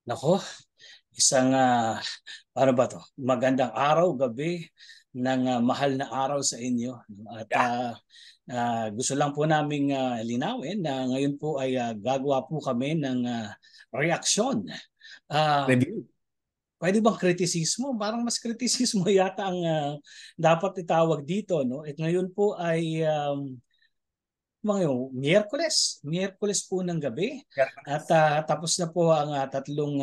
Nako, isang ano ba to? Magandang araw, gabi ng mahal na araw sa inyo. At Yeah. gusto lang po naming linawin na ngayon po ay gagawa po kami ng reaksyon. Ah, Review. pwede bang kritisismo? Parang mas kritisismo yata ang dapat itawag dito, no? At ngayon po ay Miyerkules po ng gabi at tapos na po ang tatlong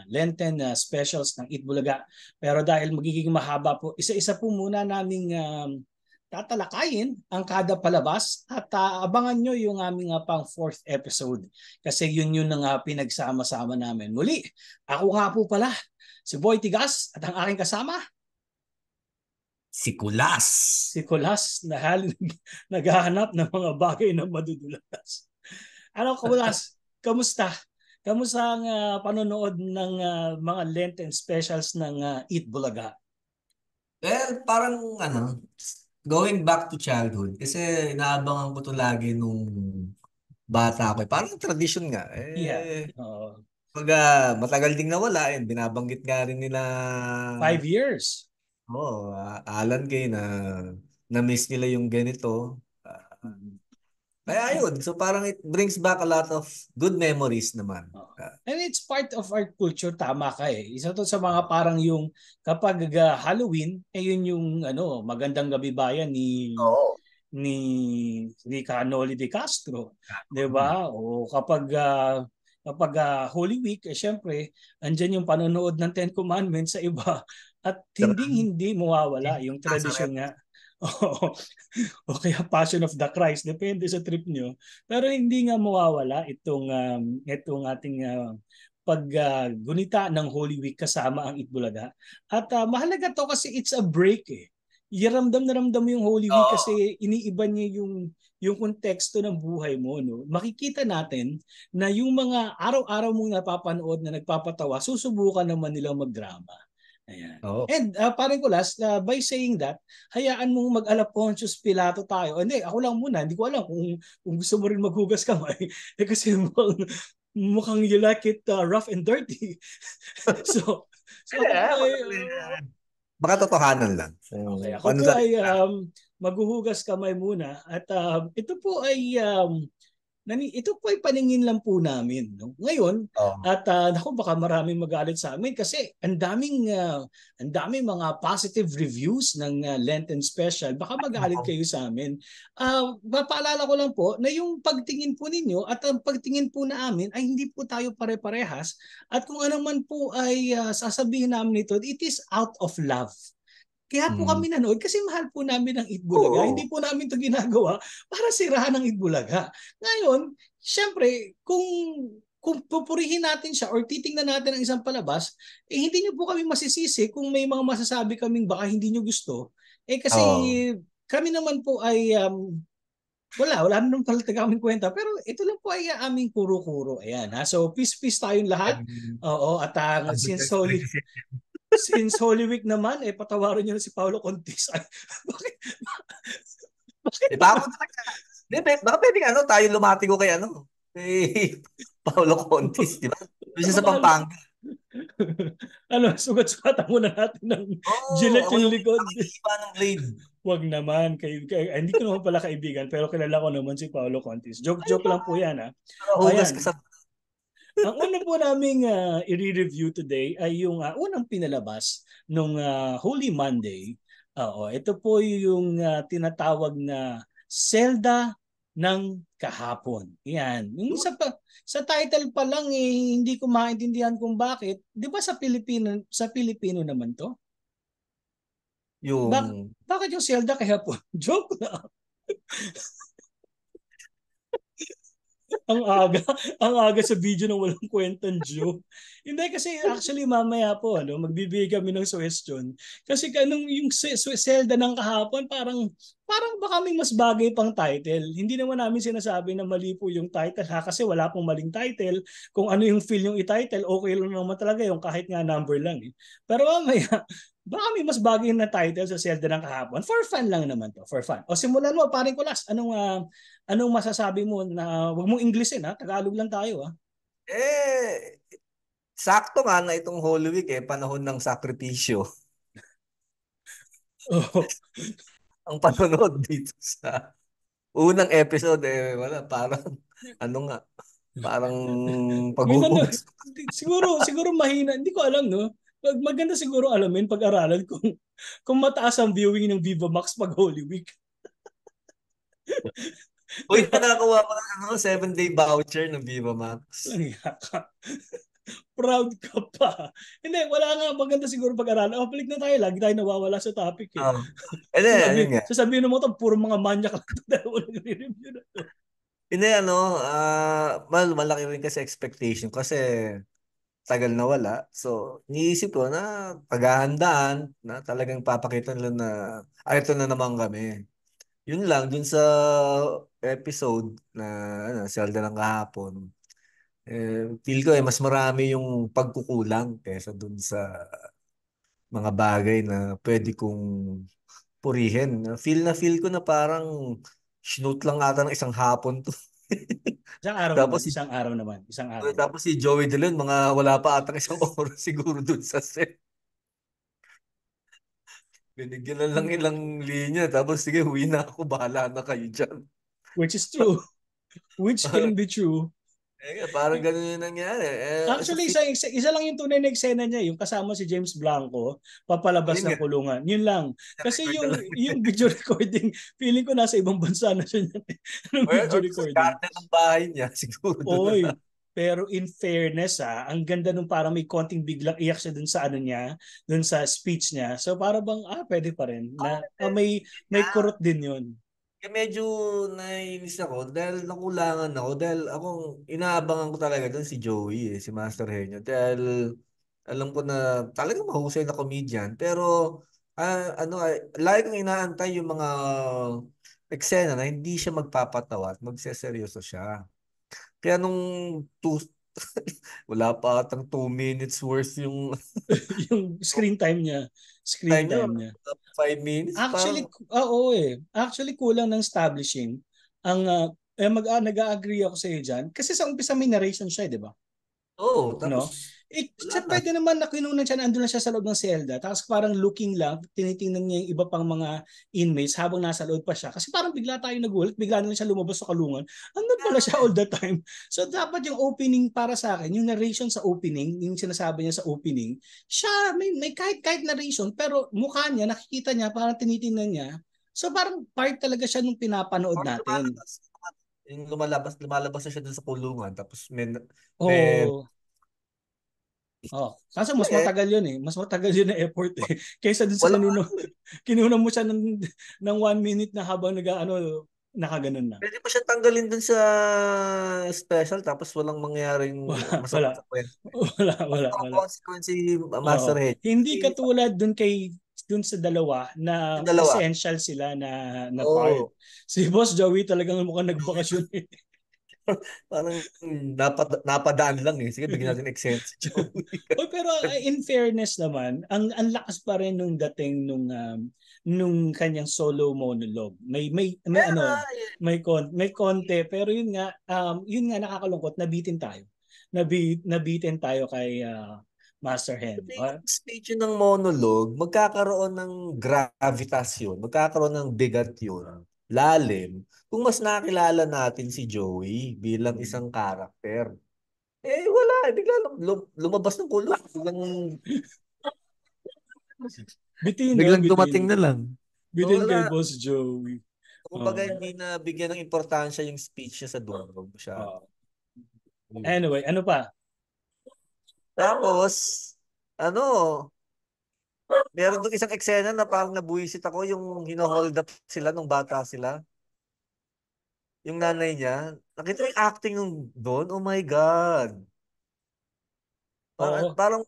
Lenten specials ng Eat Bulaga. Pero dahil magiging mahaba po, isa-isa po muna naming tatalakayin ang kada palabas at abangan nyo yung aming pang fourth episode kasi yun ang pinagsama-sama namin. Muli, ako nga po pala, si Boy Tigas at ang aking kasama, Sikulas. si Kulas na halin naghahanap ng mga bagay na madudulas. Ano, Kulas? Kamusta? Kamusta ang panonood ng mga Lenten specials ng Eat Bulaga? Well, parang going back to childhood. Kasi inaabangan ko to lagi nung bata ko. Parang tradition nga. Yeah. Uh, Pag matagal ding nawala, binabanggit nga rin nila, 5 years. Alan Kay na na-miss nila yung ganito. Mm. Kaya ayun, so parang it brings back a lot of good memories naman. Oh. Ah, And it's part of our culture, tama ka eh. Isa to sa mga parang yung kapag Halloween, yun yung magandang gabi bayan Oo. ni ni Canoli de Castro, 'di Hmm. ba? O kapag Holy Week, syempre, andyan yung panonood ng Ten Commandments sa iba at hindi mawawala yung tradisyon Nazareth. nga. O kaya Passion of the Christ, depende sa trip nyo. Pero hindi nga mawawala itong ating paggunita ng Holy Week kasama ang Itbulaga. At mahalaga to kasi it's a break eh. Ramdam na ramdam mo yung Holy Week Oo. kasi iniiba niya yung konteksto ng buhay mo, no? Makikita natin na yung mga araw-araw mong napapanood na nagpapatawa, susubukan naman nilang magdrama. Ayan. Oo. And parang ko last, by saying that, hayaan mong mag-ala Pontius Pilato tayo. Hindi, ako lang muna. Hindi ko alam kung gusto mo rin maghugas kamay. Kasi mukhang you like it rough and dirty. so, so Hindi, ako po ay baka totohanan lang. okay, So, ako paano po sa ay maghuhugas kamay muna at ito po ay ito po ay paningin lang po namin, no? Ngayon, Oo. at naku, baka maraming magalit sa amin kasi ang daming mga positive reviews ng Lenten special. Baka magalit kayo sa amin. Mapaalala ko lang po na yung pagtingin po ninyo at ang pagtingin po namin ay hindi po tayo pare-parehas at kung ano man po ay sasabihin namin ito, it is out of love. Kaya po Mm. kami nanood kasi mahal po namin ang Itbulaga. Oo. Hindi po namin ito ginagawa para sirahan ang Itbulaga. Ngayon, syempre, kung pupurihin natin siya or titingnan natin ang isang palabas, hindi nyo po kami masisisi kung may mga masasabi kaming baka hindi nyo gusto. Kasi Oo. kami naman po ay wala naman pala kaming kwenta. Pero ito lang po ay aming kuro-kuro. Ayan, ha? So, peace-peace tayong lahat. And Oo, at advertise criticism. since Holy Week naman, patawarin niyo na si Paolo Contis. Ay, bakit, bakit Eh, ba? baka talaga. Di, baka pwedeng tayo lumati ko kay kay Paolo Contis, di ba? Doon siya Baka sa mahal. Pampanga. Sugat-sugatan muna natin ng Oo, Gillette ako yung yung likod. nakikiba ng blade. Wag naman. Hindi ko naman pala kaibigan, pero kilala ko naman si Paolo Contis. Ay, Joke-joke lang po yan, ha? O nakahugas ka yan. sa... Ang una po naming i-review today ay yung unang pinalabas nung Holy Monday. Oo, ito po yung tinatawag na Zelda ng kahapon. Yan. Yung sa title pa lang hindi ko maintindihan kung bakit. 'Di ba sa Pilipino naman 'to? Bak Yung... bakit yung Zelda kahapon? Joke na. Ang aga, ang aga sa video ng walang kwentang joke. Hindi kasi actually mamaya po magbibigay kami ng suggestion. Kasi kanong yung Zelda ng kahapon parang baka may mas bagay pang title. Hindi naman namin sinasabi na mali po yung title ha kasi wala pong maling title. Kung ano yung feel yung i-title, okay lang naman talaga yung kahit nga number lang eh. Pero mamaya baka may mas bagay na title sa Zelda ng kahapon. For fun lang naman to, for fun. O simulan mo, paring kulas. Anong masasabi mo na wag mong Englishin ha? Tagalog lang tayo ha. Eh, sakto nga na itong Holy Week panahon ng sakripisyo. Oh. Ang panonood dito sa unang episode wala parang ano nga, parang Yun ano, paghuhugas. siguro mahina, hindi ko alam no. Maganda siguro alamin pag-aralan kung mataas ang viewing ng Viva Max pag Holy Week. Uy, Diba? nakakuha ko ng 7-day voucher ng Viva Max. Langya ka. Proud ka pa. Hindi, wala nga. Maganda siguro pag-aralan. Oh, balik na tayo. Lagi tayo nawawala sa topic eh. Oh. Ayun nga. Sasabihin mo ito, puro mga manyak lang ito dahil walang review na to. Hindi, malaki rin kasi expectation kasi tagal na wala. So, niisip ko na paghahandaan na talagang papakita nila na ito na naman kami. Yun lang, dun sa episode na Zelda ng kahapon, feel ko mas marami yung pagkukulang kaysa dun sa mga bagay na pwede kong purihin. Na feel ko na parang shoot lang ata ng isang hapon to. Isang araw naman. Tapos si Isang araw naman. Isang araw naman. tapos si Joey De Leon, mga wala pa atang isang oras siguro dun sa set. Binigyan na lang ilang linya. Tapos sige, huwi na ako. Bahala na kayo dyan. Which is true. Which Parang, can be true. parang ganun yung nangyari. Sa Actually, film, isa lang yung tunay na eksena niya, yung kasama si James Blanco, papalabas ayun ng nga, kulungan. Yun lang. Kasi record na lang. yung video recording, feeling ko nasa ibang bansa na siya ng video Or sa recording. garden ng bahay niya, siguro doon na lang. Oy, pero in fairness ang ganda nung parang may konting biglang iyak siya dun sa ano niya, dun sa speech niya. So para bang pwede pa rin na may kurot din 'yon. Medyo nainis ako dahil nakulangan ako dahil akong inaabangan ko talaga doon si Joey si Master Henyo dahil alam ko na talagang mahusay na comedian pero lagi kong inaantay yung mga eksena na hindi siya magpapatawa at magseseryoso siya. Kaya nung two, wala pa atang 2 minutes worth yung Yung screen time niya, time screen niya, time niya. 5 minutes, Actually, parang, oo eh. Actually kulang ng establishing ang nag-agree ako sa iyo diyan kasi sa umpisa may narration siya, 'di ba? oh, tapos, No? wala Siya na. pwede naman na kinunan siya, nandun lang siya sa loob ng selda, tapos parang looking lang, tinitingnan niya yung iba pang mga inmates habang nasa loob pa siya. Kasi parang bigla tayo nagulat, bigla na lang siya lumabas sa kulungan. Andun pala siya all the time. So dapat yung opening para sa akin, yung narration sa opening, yung sinasabi niya sa opening, siya may kahit narration, pero mukha niya, nakikita niya, parang tinitingnan niya. So parang part talaga siya nung pinapanood Parang natin. lumalabas. Yung lumalabas na siya dun sa kulungan. Tapos may, Oh, kaso mas eh, matagal yun eh. Mas matagal yun na effort eh. Kaysa dun sa wala, kinuna mo siya ng 1 minute na habang nakaganon na. pwede pa siya tanggalin dun sa special tapos walang mangyaring Wala, masama wala. sa kwento. Wala, Walang wala. consequence si Oo. Master Head. Hindi Si, katulad dun sa dalawa na yung dalawa. essential sila na part. Oo. Si Boss Joey talagang mukhang nagbakasyon eh. Parang napadaan lang eh. Sige, bigyan natin eksena si Joey. Oh, pero in fairness naman, ang lakas pa rin nung dating nung kanyang solo monologue. May Kaya nga, ano, may konti pero yun nga nakakalungkot, nabitin tayo. Nabitin tayo kay Master Hen. pati yung speech yun ng monologue, magkakaroon ng gravitas yun, magkakaroon ng bigat yun, lalim, kung mas nakilala natin si Joey bilang isang karakter. Wala. Bigla lumabas ng kulong. Bitin no, Biglang bitin. dumating na lang. So, Bitin kay wala. Boss Joey. Kumbaga, Oh. hindi na bigyan ng importansya yung speech niya sa dulo. Masyado. Oh. Anyway, ano pa? Tapos, ano, meron doon isang eksena na parang nabuisit ako yung hino-hold up sila nung bata sila. Yung nanay niya. Nakita mo yung acting nung doon? Oh my God. Parang, Oo. parang,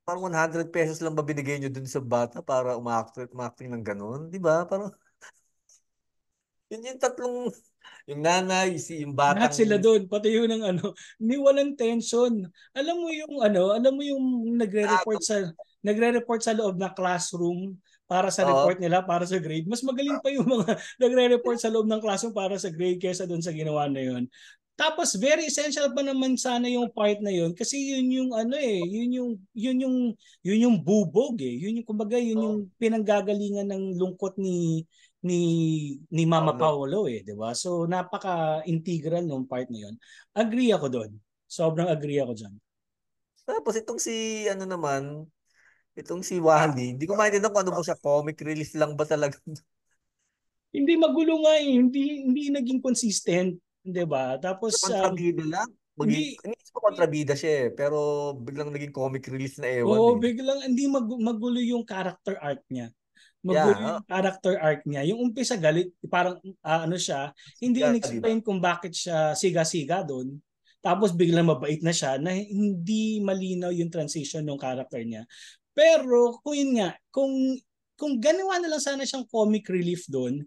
parang 100 pesos lang ba binigay nyo dun sa bata para umacting ng ganun? Di ba? Parang, yun yung tatlong, yung nanay, yung Lahat batang, sila doon, pati yun ng ni walang tension. Alam mo yung nagre-report sa loob na classroom para sa oo, report nila, para sa grade. Mas magaling pa yung mga nagre-report sa loob ng classroom para sa grade kaysa doon sa ginawa na yun. Tapos very essential pa naman sana yung part na yun kasi yun yung ano eh, yun yung bubog eh. Yun yung kumbaga yun yung Oh, pinanggagalingan ng lungkot ni ni Mama Paolo. Paolo eh, 'di ba? So napaka-integral nung part na yun. Agree ako doon. Sobrang agree ako diyan. Tapos itong si ano naman, itong si Wally, hindi ko maintindihan kung ano ba siya, comic relief lang ba talaga? Hindi magulo nga eh, hindi naging consistent, 'di ba? Sa Tapos kontrabida lang. hindi Inisip ko kontrabida siya eh, pero biglang naging comic relief na ewan oo, eh. biglang hindi magulo yung character arc niya. Magulo Yeah, yung character arc niya. Yung umpisa galit, parang ano siya, hindi siga, di ba? in-explain kung bakit siya siga-siga doon. Tapos biglang mabait na siya na hindi malinaw yung transition ng character niya. Pero kung yun nga, kung ganawa na lang sana siyang comic relief doon,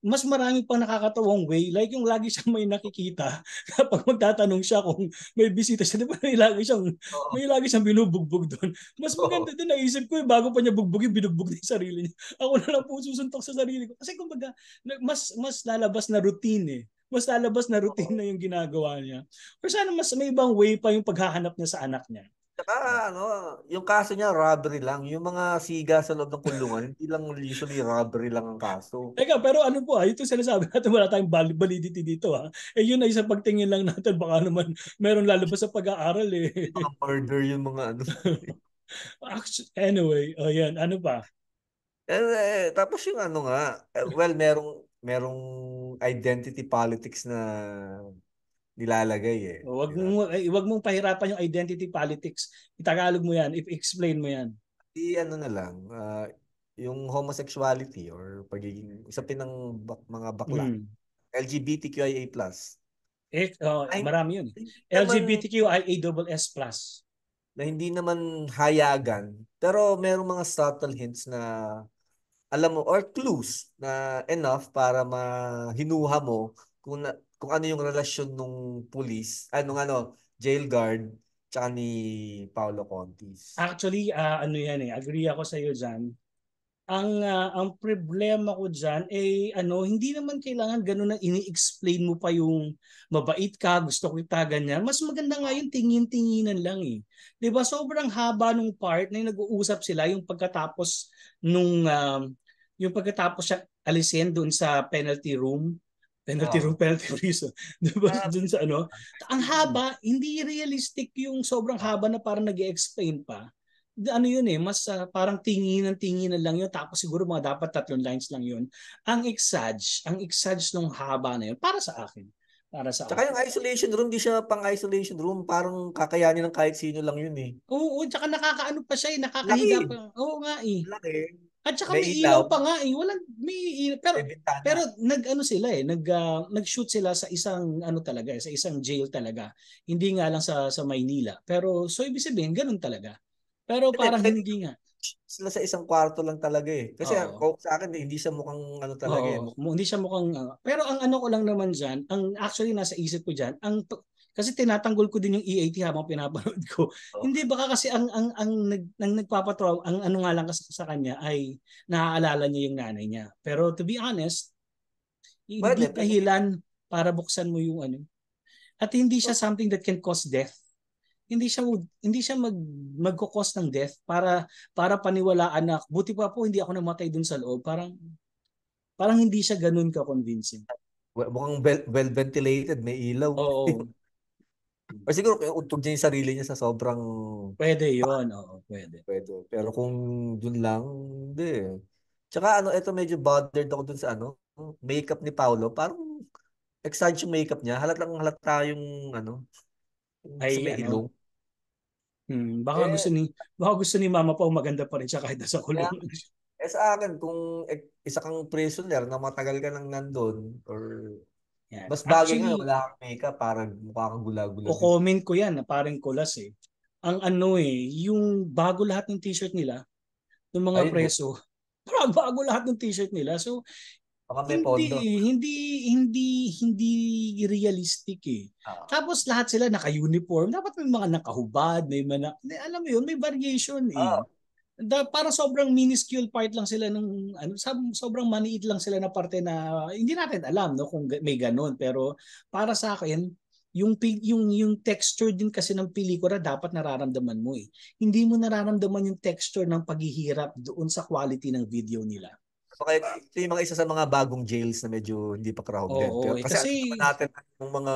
mas marami pang nakakatawang way. Like yung lagi siyang may nakikita kapag magtatanong siya kung may bisita siya. Di ba Oo. may lagi siyang binubugbog doon. Mas maganda din naisip ko bago pa niya bugbugin, binugbog niya yung sarili niya. Ako na lang po susuntok sa sarili ko. Kasi kumbaga, mas lalabas na routine eh. Mas lalabas na routine Oo. na yung ginagawa niya. Pero sana mas may ibang way pa yung paghahanap niya sa anak niya. Tsaka ano, yung kaso niya robbery lang. Yung mga siga sa loob ng kulungan, hindi lang usually robbery lang ang kaso. Teka, pero ano po ito sinasabi natin wala tayong validity dito Eh yun ay sa pagtingin lang natin baka naman meron lalabas sa pag-aaral eh. Mga murder yung mga ano. Anyway, yan, ano pa? Tapos yung ano nga, well, merong identity politics na nilalagay eh. Di ba? Wag mong pahirapan yung identity politics. Itagalog mo yan, explain mo yan. Di ano na lang, yung homosexuality or pagiging isa pinang mga bakla, Mm. LGBTQIA+. Ay, Marami yun. hindi naman LGBTQIASS+. na hindi naman hayagan, pero merong mga subtle hints na alam mo or clues na enough para mahinuha mo kung ano yung relasyon nung police, jail guard tsaka ni Paolo Contis. Actually, ano yan agree ako sa iyo diyan. Ang problema ko diyan ano, hindi naman kailangan gano'n na ini-explain mo pa yung mabait ka, gusto ko kita ganyan. Mas maganda nga yung tingin-tinginan lang eh. 'Di ba? Sobrang haba nung part na yung nag-uusap sila yung pagkatapos siya alisin doon sa Oh. penalty prison. 'Di ba? Doon sa ano, ang Yun. haba, hindi realistic yung sobrang haba na parang nag-explain pa ano yun mas parang tinginan lang yun tapos siguro mga dapat 3 lines lang yun. Ang exage nung haba na yun para sa akin. Para sa Tsaka akin. yung isolation room, di siya pang isolation room. Parang kakayanin ng kahit sino lang yun eh. Oo, tsaka nakakaano pa siya nakakahiga Laki. pa. Oo nga eh. Laki. At saka May may ilaw ilaw. pa nga eh. May ilaw. Pero May bintana. pero nag-ano sila nag-shoot sila sa isang ano talaga, sa isang jail talaga. Hindi nga lang sa Maynila. Pero so ibig sabihin ganun talaga. Pero Hindi, parang pwede hindi nga. sila sa isang kwarto lang talaga eh. Kasi Oo. sa akin, hindi siya mukhang ano talaga eh. Oo, hindi siya mukhang pero ang ano ko lang naman diyan, ang actually nasa isip ko diyan, kasi tinatanggol ko din yung EAT habang pinapanood ko. Oh. Hindi baka kasi ang nagpapatraw ang ano nga lang kasi sa kanya ay naaalala niya yung nanay niya. Pero to be honest, Pwede, hindi pwede. dahilan para buksan mo yung ano. At hindi siya something that can cause death. Hindi siya magko-cause ng death para paniwalaan na buti pa po hindi ako namatay dun sa loob. Parang hindi siya ganun ka-convincing. Mukhang well ventilated, may ilaw. Oo, Or siguro untog niya yung sarili niya sa sobrang pwede yon. Oo, pwede. pwede. Pero kung dun lang, hindi eh. Tsaka ito medyo bothered ako dun sa makeup ni Paolo. Parang exage yung makeup niya. Halatang halata yung sa Ay may ano, ilong. baka gusto Eh, ni Mama pa maganda pa rin siya kahit nasa kaya, kulungan siya. sa akin, kung isa kang prisoner na matagal ka nang nandun, or Yan. mas bagay nga, Actually, wala kang makeup, parang mukha kang gula-gula din. ko-comment ko yan na parang kulas eh. Ang ano yung bago lahat ng t-shirt nila, ng mga Ayun, preso, parang bago lahat ng t-shirt nila. So, baka may hindi pondo. hindi hindi hindi realistic eh. Ah, Tapos lahat sila naka-uniform, dapat may mga nakahubad, alam mo yun, may variation eh. ah, Para sobrang minuscule part lang sila nung sobrang maliit lang sila na parte na hindi natin alam no kung may ganun pero para sa akin yung texture din kasi ng pelikula dapat nararamdaman mo eh. Hindi mo nararamdaman yung texture ng paghihirap doon sa quality ng video nila. Kaya ito yung mga isa sa mga bagong jails na medyo hindi pa crowded. Oo, Pero eh, kasi kasi alam naman natin yung mga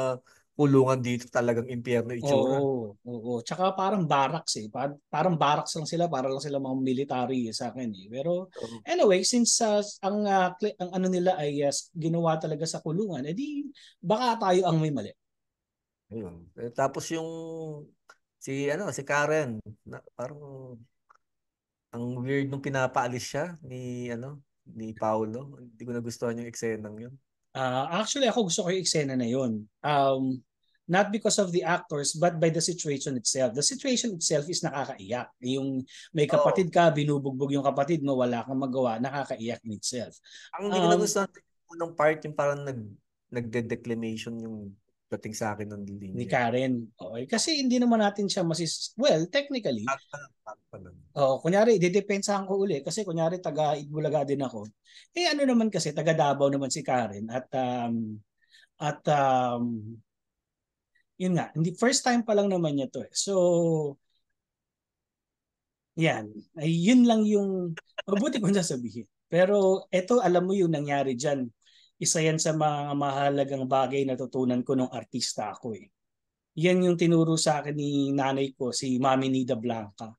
kulungan dito talagang impyerno itsura. oo. Tsaka parang barracks eh. Parang barracks lang sila, para lang sila mga military sa akin eh. Pero So, anyway, since ang ano nila ay ginawa talaga sa kulungan, edi baka tayo ang may mali. ayun. Tapos yung si Karen, parang ang weird nung pinapaalis siya ni Paolo. Hindi ko nagustuhan yung eksenang yun. Actually, ako gusto ko yung eksena na yun. Not because of the actors, but by the situation itself. The situation itself is nakakaiyak. Yung may Oh, kapatid ka, binubugbog yung kapatid mo, wala kang magawa, nakakaiyak in itself. ang hindi ko Um, nagustuhan yung unang part yung parang nagde-declamation yung dating sa akin ng ni linya. Karen. Okay. Kasi hindi naman natin siya well, technically, Part pa lang. kunyari, didepensahan ko uli kasi kunyari taga Itbulaga din ako. Eh ano naman kasi, taga Davao naman si Karen at yun nga, hindi first time pa lang naman niya to eh. So, yan. Ay, yun lang yung mabuti kong sasabihin. Pero eto, alam mo yung nangyari dyan. Isa yan sa mga mahalagang bagay na tutunan ko nung artista ako eh. Yan yung tinuro sa akin ni nanay ko, si Mami Nida Blanca.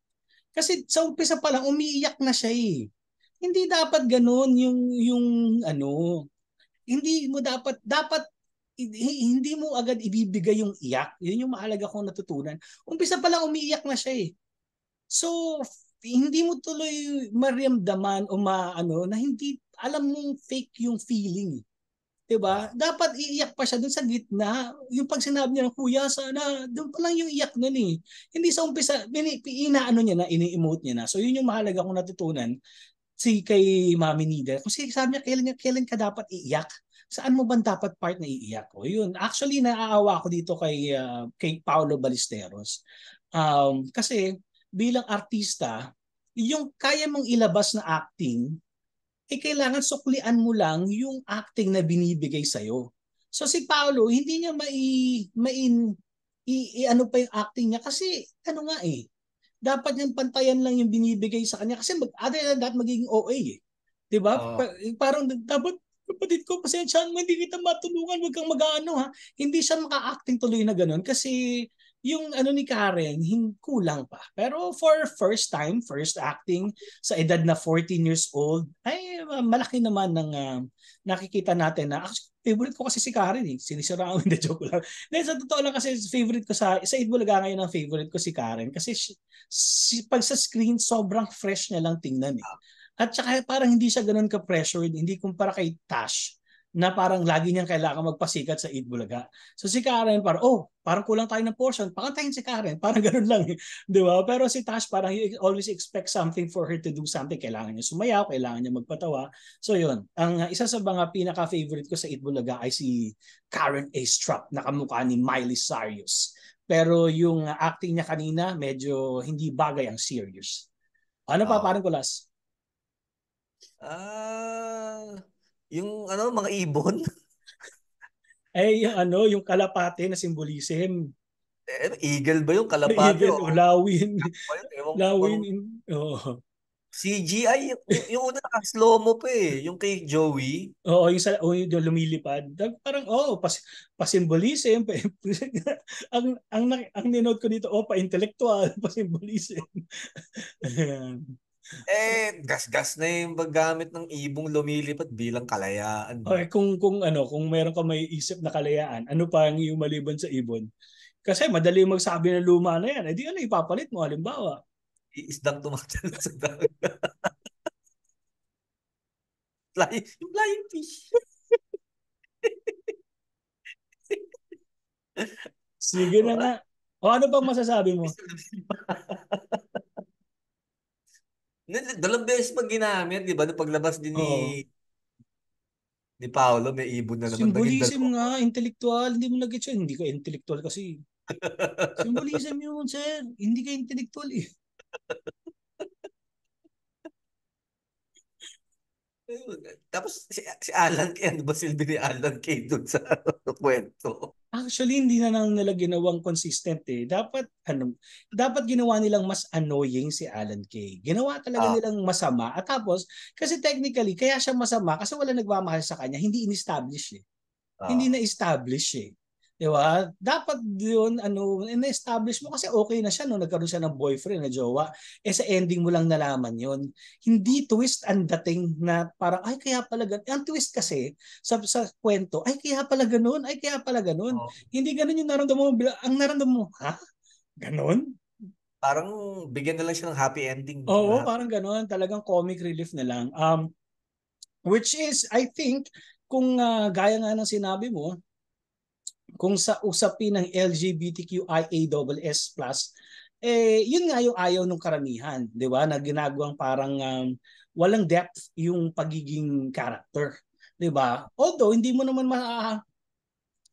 Kasi sa umpisa pa lang, umiiyak na siya eh. Hindi dapat ganun yung ano, hindi mo dapat hindi mo agad ibibigay yung iyak. Yun yung mahalaga kong natutunan. Umpisa pa lang umiiyak na siya eh. So, hindi mo tuloy mariamdaman o maano na hindi alam mong fake yung feeling. 'Di ba? Ah, Dapat iiyak pa siya dun sa gitna. Yung pag sinabi niya ng kuya sana, doon pa lang yung iyak nun eh. Hindi sa umpisa, inaano niya na, ini-emote niya na. So yun yung mahalaga kong natutunan kay Mami Nida. Kasi sabi niya, kailan ka dapat iiyak? Saan mo ba dapat part na iiyak? O yun, actually naaawa ako dito kay Paolo Ballesteros. Kasi bilang artista, yung kaya mong ilabas na acting, kailangan suklian mo lang yung acting na binibigay sa'yo. So si Paolo, hindi niya ano pa yung acting niya kasi ano nga eh, dapat yung pantayan lang yung binibigay sa kanya kasi other than that magiging OA eh. 'Di ba? oh, Parang dapat kapatid ko, pasensyahan mo, hindi kita matulungan, wag kang mag-ano ha. Hindi siya maka-acting tuloy na ganun kasi yung ano ni Karen, kulang pa. Pero for first time, first acting sa edad na 14 years old, ay malaki naman ng nakikita natin na actually, favorite ko kasi si Karen eh. Sinisira ko, hindi, joke lang. Then sa totoo lang kasi favorite ko sa Itbulaga ngayon ang favorite ko si Karen kasi pag sa screen sobrang fresh niya lang tingnan eh. At saka parang hindi siya ganun ka-pressured, hindi kumpara kay Tash na parang lagi niyang kailangan magpasikat sa Itbulaga. So si Karen parang, parang kulang tayo ng portion, pakantayin si Karen. Parang ganun lang eh. Di ba? Pero si Tash parang you always expect something for her to do something. Kailangan niya sumayaw, kailangan niya magpatawa. So yun, ang isa sa mga pinaka-favorite ko sa Itbulaga ay si Karen A. Struck na kamukha ni Miley Cyrus. Pero yung acting niya kanina, medyo hindi bagay ang serious. Ano pa, oh. parang kulas? Ah, yung mga ibon. Yung ano, yung kalapate na symbolism. Eagle ba yung kalapate Eagle o o lawin. ano yun? Ewan ko kung Lawin. anong Oo. CGI. Yung una naka-slow mo pa eh. Yung kay Joey. Oo, yung lumilipad. Parang, pa-symbolism. Ang ninote ko dito, pa-intellectual, pa-symbolism. Ayan. Gas-gas na yung paggamit ng ibong lumilipad bilang kalayaan. Okay, kung meron ka may isip na kalayaan, ano pa ang iyong maliban sa ibon? Kasi madali magsabi ng luma na yan. Eh di ano ipapalit mo halimbawa? Iisdang tumatalo sa dagat. Yung flying fish. Sige na nga. O ano bang masasabi mo? Dalawang beses pa ginamit, di ba? Nung paglabas din ni, Oo. ni Paolo, may ibon na naman. Naging Symbolism dalawa nga, pa. intellectual. Hindi mo nag-gets yun. Hindi ka intellectual kasi. Symbolism yun, sir. Hindi ka intellectual eh. Ayun. Tapos si Alan Kay, ano ba silbi ni Alan Kay doon sa kwento? Actually, hindi na lang nila ginawang consistent eh. Dapat ginawa nilang mas annoying si Alan Kay. Ginawa talaga Ah, nilang masama. At tapos, kasi technically, kaya siya masama kasi wala nagmamahal sa kanya, hindi in-establish eh. Hindi ah. na-establish eh. Di ba? Dapat yun, in-establish mo kasi okay na siya no, nagkaroon siya ng boyfriend na jowa. Eh sa ending mo lang nalaman yun. Hindi twist ang dating na parang, ay kaya pala ganun. Ang twist kasi sa kwento, ay kaya pala ganun, ay kaya pala ganun. Oh. Hindi ganun yung naramdaman mo. Ang naramdaman mo, ha? Ganun? Parang bigyan na lang siya ng happy ending. Oo, Na happy. parang ganun. Talagang comic relief na lang. Which is, I think, kung gaya nga ng sinabi mo, kung sa usapin ng LGBTQIA++, yun nga yung ayaw ng karamihan, di ba? Na ginagawang parang walang depth yung pagiging character, di ba? Although hindi mo naman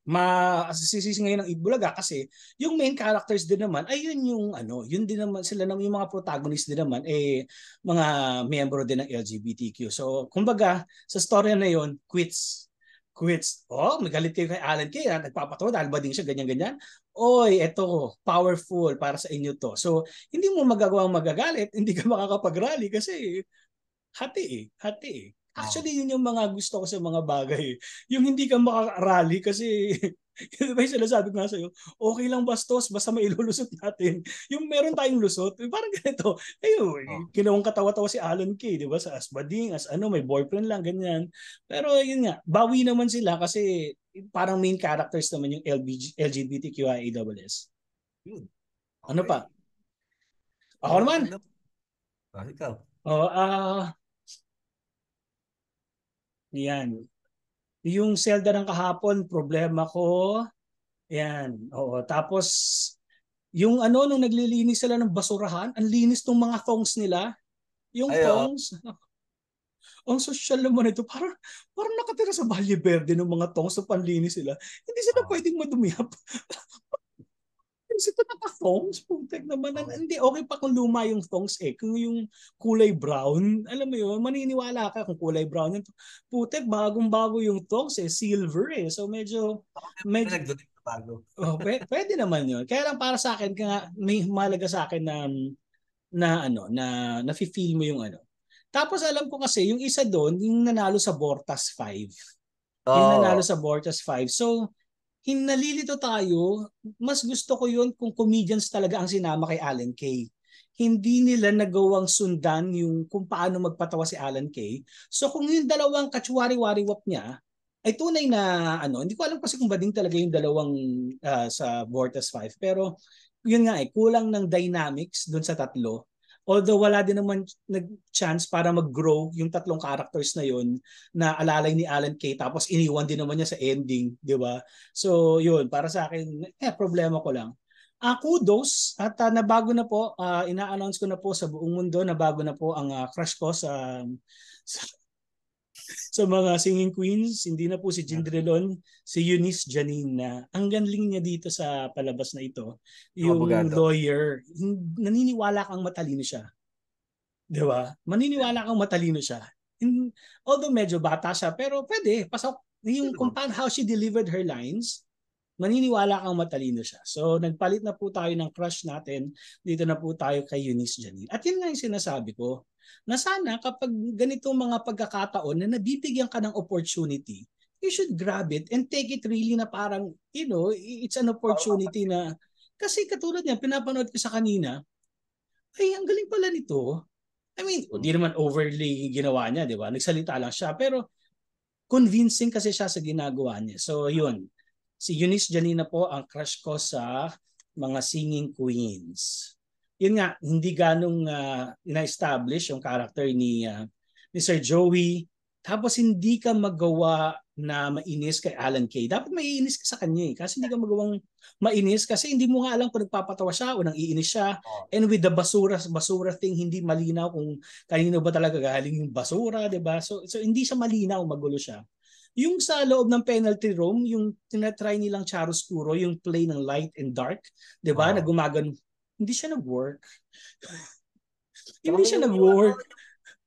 masisisi ngayon ng Itbulaga kasi yung main characters din naman ay yun yung yun din naman sila naman yung mga protagonist din naman mga miyembro din ng LGBTQ. So kumbaga sa storya na yun, quits. Oh, magalit kayo kay Alan Kay, nagpapatawa dahil ba din siya ganyan-ganyan? Oy, eto, powerful para sa inyo to. So, hindi mo magagawang magagalit, hindi ka makakapag-rally kasi hati eh. Oh. Actually, yun yung mga gusto ko sa mga bagay. Yung hindi ka makarally kasi, yun ba yung sinasabi ko nga sa'yo, okay lang bastos, basta mailulusot natin. Yung meron tayong lusot, parang ganito, Oh. ginawang katawa-tawa si Alan Kay, di ba? Sa Asbading, may boyfriend lang, ganyan. Pero yun nga, bawi naman sila kasi parang main characters naman yung LGBTQIAWS. Yun. Ano Okay. pa? Ako Okay naman. na. Ikaw. Oh, yan. Yung Zelda ng kahapon, problema ko. Yan. Oo. Tapos, yung nung naglilinis sila ng basurahan, ang linis ng mga thongs nila. Yung Ay, oo. thongs, ang social naman ito. Parang nakatira sa Valle Verde ng mga thongs na panlinis sila. Hindi sila Oh. pwedeng madumiyap. Kasi ito naka-thongs, putek naman. Oh. Hindi, okay pa kung luma yung thongs eh. Kung yung kulay brown, alam mo yun, maniniwala ka kung kulay brown yun. Putek, bagong-bago yung thongs eh, silver eh. So medyo, Nagdating na bago. pwede naman yun. Kaya lang para sa akin, kaya may malaga sa akin na nafi-feel mo yung Tapos alam ko kasi, yung isa doon, yung nanalo sa Bortas 5. Yung nanalo Oo. sa Bortas 5. So, nalilito tayo, mas gusto ko yun kung comedians talaga ang sinama kay Alan Kay. Hindi nila nagawang sundan yung kung paano magpatawa si Alan Kay. So kung yung dalawang katswari-wari-wap niya ay tunay na hindi ko alam kasi kung bading talaga yung dalawang sa Vortex 5. Pero yun nga kulang ng dynamics doon sa tatlo. Although wala din naman nag-chance para mag-grow yung tatlong characters na yun na alalay ni Alan Kay tapos iniwan din naman niya sa ending, di ba? So, yun, para sa akin, problema ko lang. Kudos at nabago na po, ina-announce ko na po sa buong mundo na bago na po ang crush ko sa, sa mga singing queens. Hindi na po si Jindrelon, si Eunice Janine na ang ganling niya dito sa palabas na ito. Yung Yung abogado. lawyer, naniniwala kang matalino siya. Di ba? Maniniwala kang matalino siya. Although medyo bata siya, pero pwede, pasok. Yung kung paano how she delivered her lines, maniniwala kang matalino siya. So, nagpalit na po tayo ng crush natin. Dito na po tayo kay Eunice Janine. At yun nga yung sinasabi ko, na sana kapag ganitong mga pagkakataon na nabibigyan ka ng opportunity, you should grab it and take it really na parang, it's an opportunity na, kasi katulad niya, pinapanood ko sa kanina, ay, ang galing pala nito. I mean, hindi naman overly ginawa niya, di ba? Nagsalita lang siya. Pero convincing kasi siya sa ginagawa niya. So, yun. Si Eunice Janina po ang crush ko sa mga singing queens. Yun nga, hindi ganong ina-establish yung character ni Sir Joey. Tapos hindi ka magawa na mainis kay Alan Kay. Dapat maiinis ka sa kanya eh. Kasi hindi ka magawang mainis kasi hindi mo nga alam kung nagpapatawa siya o nang iinis siya. Oo. And with the basura thing, hindi malinaw kung kanino ba talaga galing yung basura, 'di ba? So hindi siya malinaw, magulo siya. Yung sa loob ng penalty room, yung tinatry nilang chiaroscuro, yung play ng light and dark, 'di ba? Na Oo. gumagano, hindi siya nag-work. Saka Hindi may siya yung nag-work.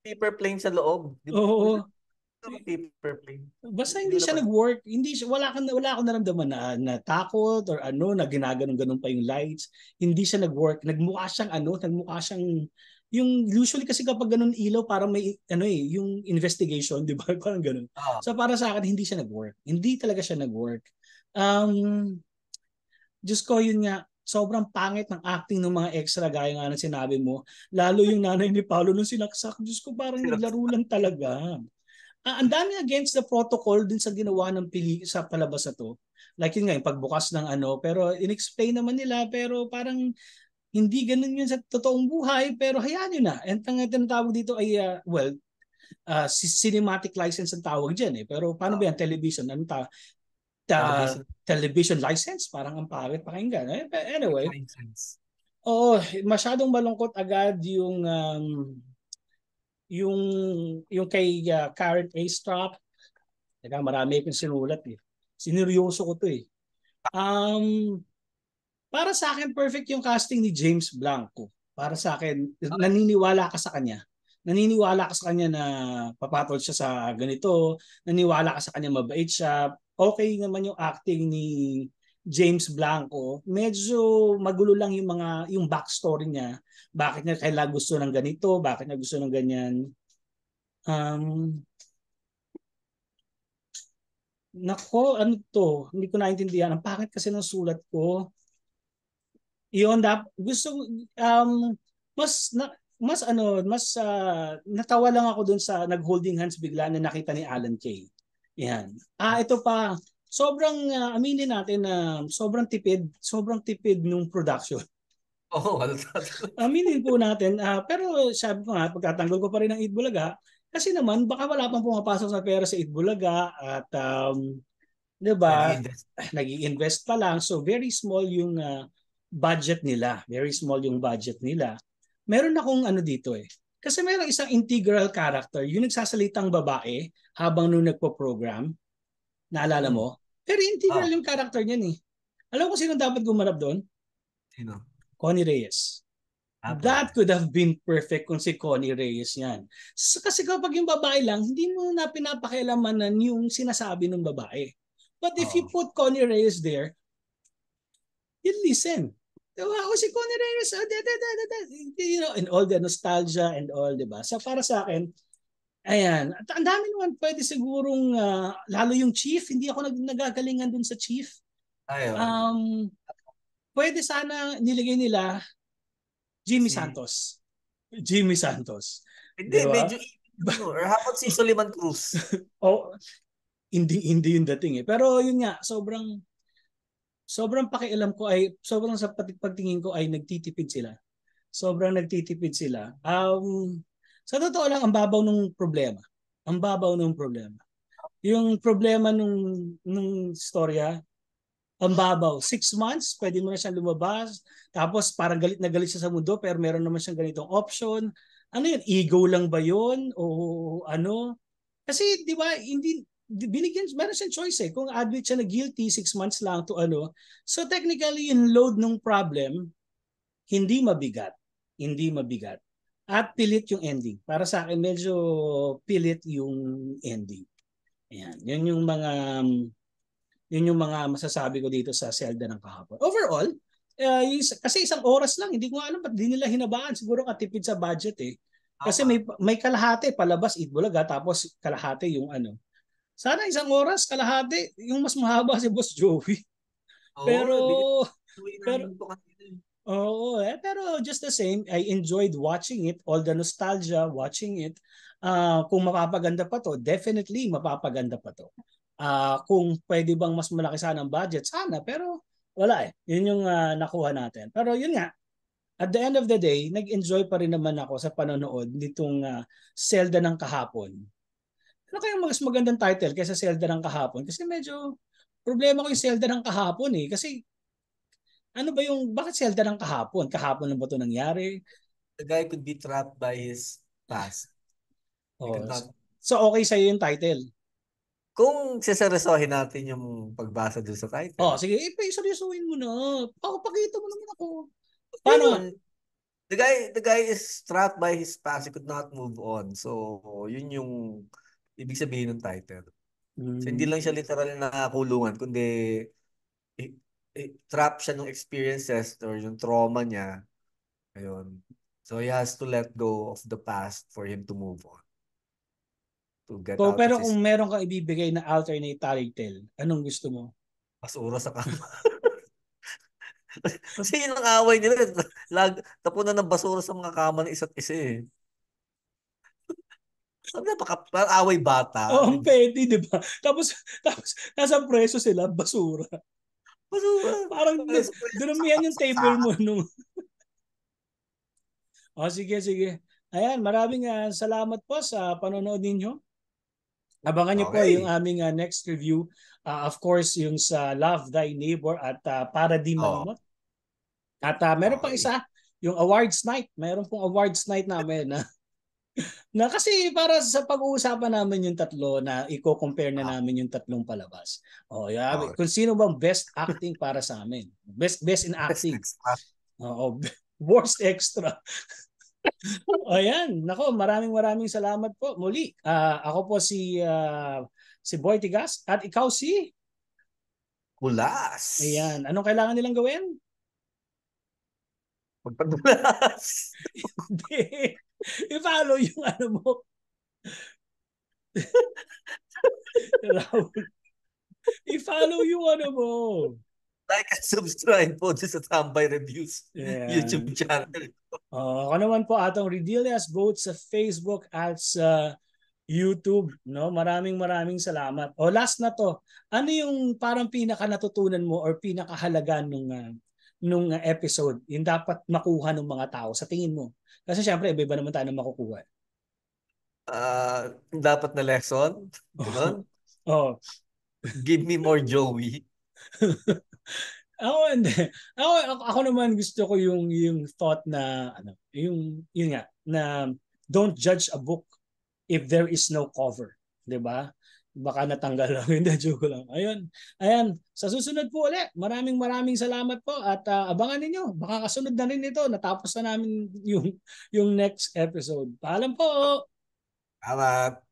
paper plane sa loob. Di ba? Oo. Paper plane. Basta Hindi hindi ko siya naman. nag-work, hindi siya, wala akong naramdaman na takot or ano na ginaganon-ganon pa yung lights. Hindi siya nag-work. Nagmukha siyang nagmukha siyang yung usually kasi kapag ganun ilaw parang may yung investigation, 'di ba? Parang ganun. Ah, So para sa akin hindi siya nag-work. Hindi talaga siya nag-work. Um Diyos ko, yun nga, sobrang pangit ng acting ng mga extra gaya nga ng sinabi mo. Lalo yung nanay ni Paolo nung sinaksak. Diyos ko, parang sila. naglaro lang talaga. Ang dami against the protocol din sa ginawa ng sa palabas na to. Like yun nga, yung pagbukas ng pero inexplain naman nila, pero parang hindi ganun yun sa totoong buhay, pero hayaan nyo na. And ang tinatawag dito ay, cinematic license ang tawag dyan eh. Pero paano ba Ah, yan? Television? television Television license? Parang ang pangit pakinggan. Anyway, license. oo, masyadong malungkot agad yung yung kay Karen A. Strop. Teka, marami akong sinulat eh. Sineryoso ko to eh. Um, para sa akin, perfect yung casting ni James Blanco. Para sa akin, naniniwala ka sa kanya. Naniniwala ka sa kanya na papatol siya sa ganito. Naniniwala ka sa kanya mabait siya. Okay naman yung acting ni James Blanco. Medyo magulo lang yung backstory niya. Bakit niya kailangan gusto ng ganito, bakit niya gusto ng ganyan. Um, Nako, ano to? Hindi ko naintindihan. Ang pangit kasi ng sulat ko. Yun, gusto mas na, mas natawa lang ako dun sa nag-holding hands bigla na nakita ni Alan Kay. Yan. Ito pa. Sobrang aminin natin na sobrang tipid nung production. Oo, ano. Aminin po natin, pero sabi ko nga, pagkatanggol ko pa rin ng Itbulaga, kasi naman baka wala pang pumapasok na pera sa Itbulaga at 'di ba? Nag-i-invest. Nag-i-invest pa lang. So very small yung budget nila. Very small yung budget nila. Meron akong dito eh. Kasi meron isang integral character, yung nagsasalitang babae habang nung nagpo-program. Naalala Hmm. mo? Pero integral Ah, yung character niyan eh. Alam ko sino dapat gumanap doon? sino? Connie Reyes. Pwede. That could have been perfect kung si Connie Reyes yan. So, kasi kapag yung babae lang, hindi mo na pinapakialamanan yung sinasabi ng babae. But if you Oo. put Connie Reyes there, you listen. Diba? O si Connie Reyes, and all the nostalgia and all, di ba? So para sa akin, ayan, at ang dami naman pwede sigurong, lalo yung chief, hindi ako nagagalingan dun sa chief. Ayun. Um, Pwede sana nilagay nila Jimmy Si... Santos. Jimmy Santos. Hindi, Di ba? medyo even naman. Or how about si Suleiman Cruz? O, hindi yung dating eh. Pero yun nga, sobrang pakialam ko ay, sobrang sa pagtingin ko ay nagtitipid sila. Sobrang nagtitipid sila. Sa totoo lang, ang babaw ng problema. Ang babaw ng problema. Yung problema nung storya, ang babaw. 6 months, pwede mo na siyang lumabas. Tapos parang galit na galit siya sa mundo pero meron naman siyang ganitong option. Ano yun? Ego lang ba yun? O ano? Kasi di ba, hindi, binigyan, meron siyang choice eh. Kung admit siya na guilty, 6 months lang to ano. So technically, yung load ng problem, hindi mabigat. Hindi mabigat. At pilit yung ending. Para sa akin, medyo pilit yung ending. Ayan. Yun yung mga masasabi ko dito sa Zelda ng kahapon. Overall, kasi isang oras lang, hindi ko alam ba't di nila hinabaan. Siguro katipid sa budget eh. Kasi Tama. may kalahati palabas Itbulaga tapos kalahati yung Sana isang oras kalahati yung mas mahaba si Boss Joey. Oo, Pero uwi pero namin po kanina. Oo, pero just the same, I enjoyed watching it, all the nostalgia, watching it. Kung mapapaganda pa to, definitely mapapaganda pa to. Kung pwede bang mas malaki sana ang budget, sana, pero wala eh. Yun yung nakuha natin. Pero yun nga, at the end of the day, nag-enjoy pa rin naman ako sa panonood nitong Zelda ng kahapon. Ano kayang mas magandang title kaysa Zelda ng kahapon? Kasi medyo problema ko yung Zelda ng kahapon eh. Kasi ano ba bakit Zelda ng kahapon? Kahapon lang ba ito nangyari? The guy could be trapped by his past. He Oh, could not... so okay sa'yo yung title. Kung seseryosohin natin yung pagbasa dun sa Oh, title, sige, seryosohin mo na. Pakita mo naman ako. Paano nga? yun, the guy is trapped by his past. He could not move on. So, yun yung ibig sabihin ng title. So, hindi Mm. lang siya literal na kulungan, kundi trap siya ng experiences or yung trauma niya. Ayun. So, he has to let go of the past for him to move on. To get So, out of pero kung his meron kang ibibigay na alternate title, anong gusto mo? basura sa kama. Kasi yun ang away nila. Tapunan ng basura sa mga kama ng isa't isa eh. Sabi na, parang away bata. Oh, Di ang ba? petty, di ba? Tapos nasa preso sila, basura. Basura. Parang Sa durumihan yung table mo. No? Oh, sige, sige. Ayan, maraming salamat po sa panonood ninyo. Abangan niyo po yung Okay. aming next review. Of course, yung sa Love Thy Neighbor at Para Di Oh, Malumot. At meron pang okay. isa, yung awards night. Meron pong awards night namin na kasi para sa pag-uusapan namin yung tatlo na i-compare na Ah, namin yung tatlong palabas. Oh, yeah. okay. Kung sino bang best acting para sa amin. Best in Best acting. extra. Oo, worst extra. Ayan, nako, maraming salamat po. Muli, ako po si Boy Tigas at ikaw si. Ayan, Kulas. anong kailangan nilang gawin? Pagpadulas. Hindi. I-follow yung ano mo, Raul. I-follow yung ano mo. Like and subscribe po sa Tambay Reviews YouTube Ayan. channel. Ako naman po atong Redilias both sa Facebook at sa YouTube, no? Maraming salamat. O last na to. Ano yung parang pinaka natutunan mo or pinakahalaga nung episode? Yung dapat makuha ng mga tao sa tingin mo? Kasi syempre iba-iba naman tayo na makukuha. Dapat na lesson. Ganon. Oh. Give me more Joey. Ako hindi. Ako naman gusto ko yung thought na ano, yung yun nga na don't judge a book if there is no cover, 'di ba? Baka natanggal lang, hindi joke lang. Ayun. Ayan, sa susunod po ulit. Maraming salamat po at abangan ninyo. Baka kasunod na rin ito. Natapos na namin yung next episode. Paalam po. Tama.